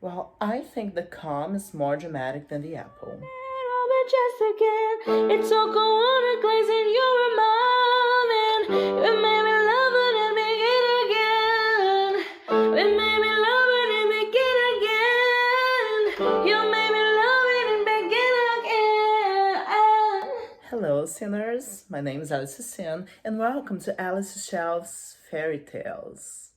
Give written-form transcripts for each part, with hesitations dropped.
Well, I think the calm is more dramatic than the apple. Just again, it's all water glazing you were mom, and it made me love it and begin again. It made me love it and begin again. You made me love it and begin again. Hello, sinners. My name is Alice Sin, and welcome to Alice Shelf's Fairy Tales.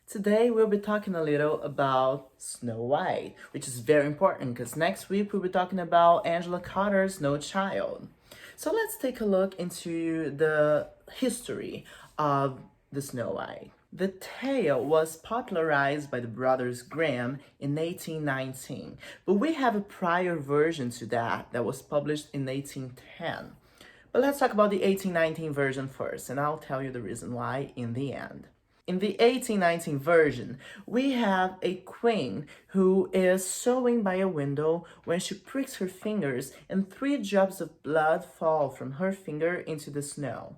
Today we'll be talking a little about Snow White, which is very important because next week we'll be talking about Angela Carter's No Child. So let's take a look into the history of the Snow White. The tale was popularized by the brothers Grimm in 1819, but we have a prior version to that was published in 1810. But let's talk about the 1819 version first, and I'll tell you the reason why in the end. In the 1819 version, we have a queen who is sewing by a window when she pricks her fingers and 3 drops of blood fall from her finger into the snow.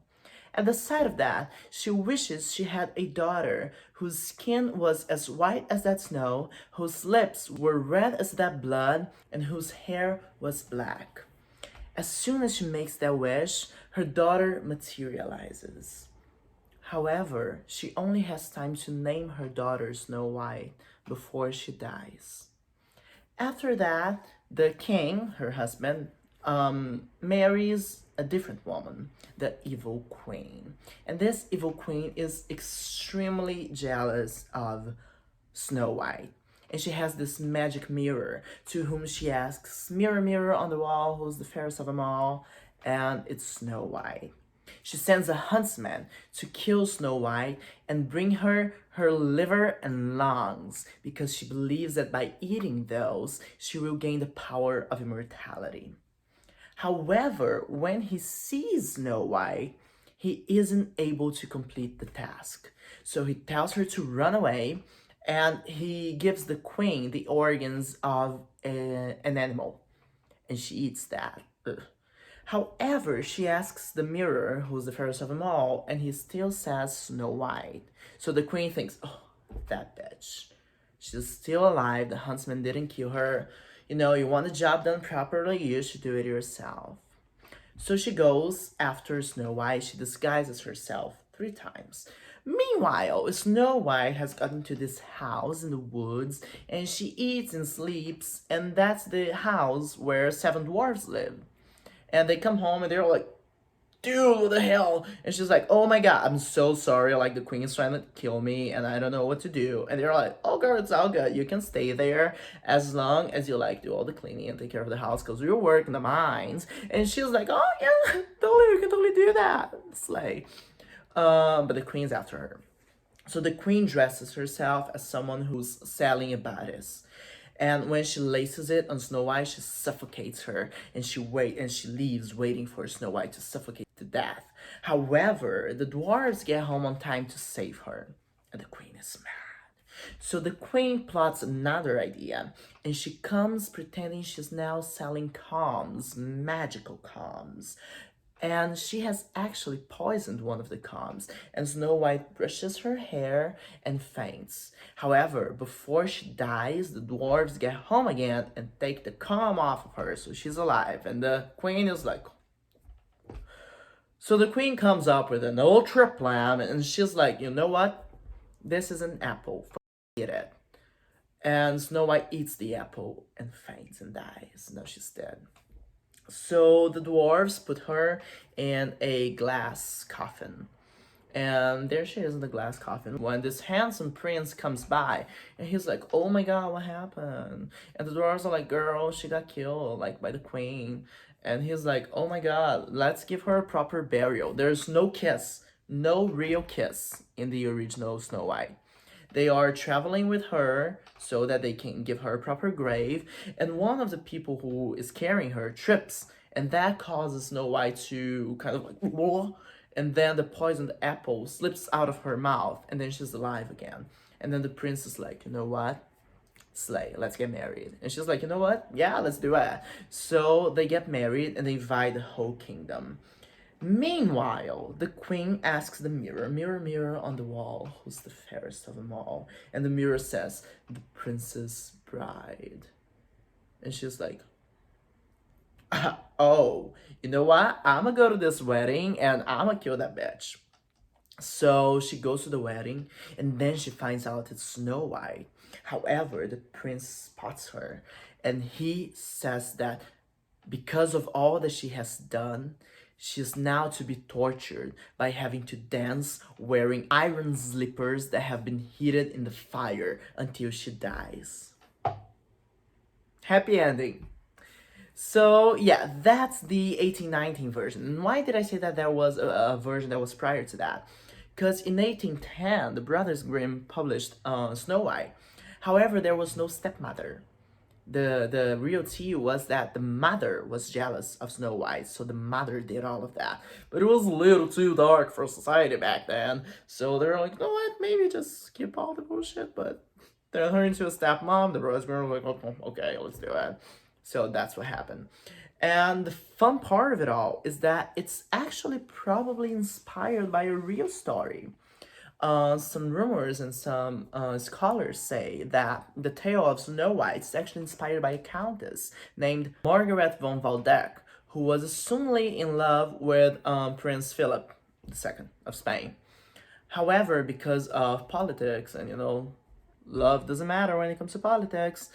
At the sight of that, she wishes she had a daughter whose skin was as white as that snow, whose lips were red as that blood, and whose hair was black. As soon as she makes that wish, her daughter materializes. However, she only has time to name her daughter Snow White before she dies. After that, the king, her husband, marries a different woman, the evil queen. And this evil queen is extremely jealous of Snow White. And she has this magic mirror to whom she asks, "Mirror, mirror on the wall, who's the fairest of them all?" And it's Snow White. She sends a huntsman to kill Snow White and bring her her liver and lungs because she believes that by eating those, she will gain the power of immortality. However, when he sees Snow White, he isn't able to complete the task. So he tells her to run away and he gives the queen the organs of an animal and she eats that. Ugh. However, she asks the mirror, who's the fairest of them all, and he still says Snow White. So the queen thinks, oh, that bitch. She's still alive. The huntsman didn't kill her. You want the job done properly, you should do it yourself. So she goes after Snow White. She disguises herself 3 times. Meanwhile, Snow White has gotten to this house in the woods and she eats and sleeps, and that's the house where 7 dwarves live. And they come home and they're like, "Dude, what the hell?" And she's like, "Oh my god, I'm so sorry. Like, the queen is trying to kill me and I don't know what to do." And they're like, "Oh girl, it's all good. You can stay there as long as you like do all the cleaning and take care of the house because we work in the mines." And she's like, "Oh yeah, totally, we can totally do that." Slay. But the queen's after her. So the queen dresses herself as someone who's selling a bodice. And when she laces it on Snow White, she suffocates her and she leaves waiting for Snow White to suffocate to death. However, the dwarves get home on time to save her. And the queen is mad. So the queen plots another idea, and she comes pretending she's now selling calms, magical calms. And she has actually poisoned one of the calms, and Snow White brushes her hair and faints. However, before she dies, the dwarves get home again and take the calm off of her, so she's alive. And the queen is like, so the queen comes up with an ultra plan, and she's like, "You know what? This is an apple. Forget it." And Snow White eats the apple and faints and dies. Now she's dead. So the dwarves put her in a glass coffin. And there she is in the glass coffin when this handsome prince comes by and he's like, "Oh my god, what happened?" And the dwarves are like, "Girl, she got killed, like, by the queen." And he's like, "Oh my god, let's give her a proper burial." There's no kiss, no real kiss in the original Snow White. They are traveling with her so that they can give her a proper grave. And one of the people who is carrying her trips, and that causes Snow White to kind of like, whoa. And then the poisoned apple slips out of her mouth, and then she's alive again. And then the prince is like, "You know what? Slay, let's get married." And she's like, "You know what? Yeah, let's do it." So they get married and they invite the whole kingdom. Meanwhile, the queen asks the mirror, "Mirror, mirror on the wall, who's the fairest of them all?" And the mirror says, "The Princess bride. And she's like, oh, you know what? I'm gonna go to this wedding and I'm gonna kill that bitch. So she goes to the wedding and then she finds out it's Snow White. However, the prince spots her and he says that because of all that she has done, she's now to be tortured by having to dance wearing iron slippers that have been heated in the fire until she dies. Happy ending. So yeah, that's the 1819 version. And why did I say that there was a version that was prior to that? Because in 1810, the Brothers Grimm published Snow White. However, there was no stepmother. The real tea was that the mother was jealous of Snow White, so the mother did all of that. But it was a little too dark for society back then, so they're like, you know what, maybe just skip all the bullshit, but they're turning into a stepmom. The Brothers Grimm were like, oh, okay, let's do it. So that's what happened. And the fun part of it all is that it's actually probably inspired by a real story. Some rumors and some scholars say that the tale of Snow White is actually inspired by a countess named Margaret von Waldeck, who was assumedly in love with Prince Philip II of Spain. However, because of politics and, love doesn't matter when it comes to politics,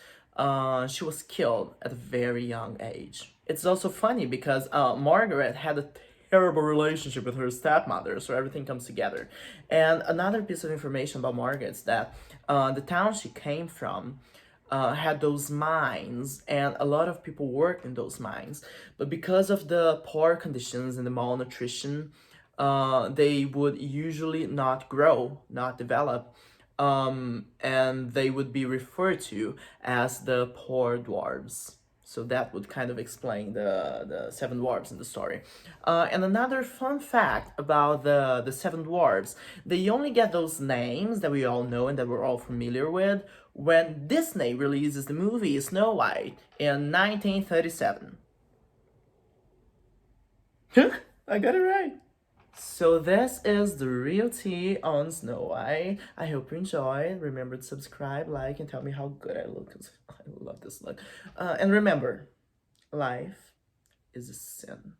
she was killed at a very young age. It's also funny because Margaret had a terrible relationship with her stepmother, so everything comes together. And another piece of information about Margaret is that the town she came from had those mines, and a lot of people worked in those mines. But because of the poor conditions and the malnutrition, they would usually not grow, not develop, and they would be referred to as the poor dwarves. So that would kind of explain the seven dwarves in the story. And another fun fact about the seven dwarves, they only get those names that we all know and that we're all familiar with when Disney releases the movie Snow White in 1937. I got it right. So this is the real tea on Snow White. I hope you enjoyed. Remember to subscribe, like, and tell me how good I look, because I love this look. And remember, life is a sin.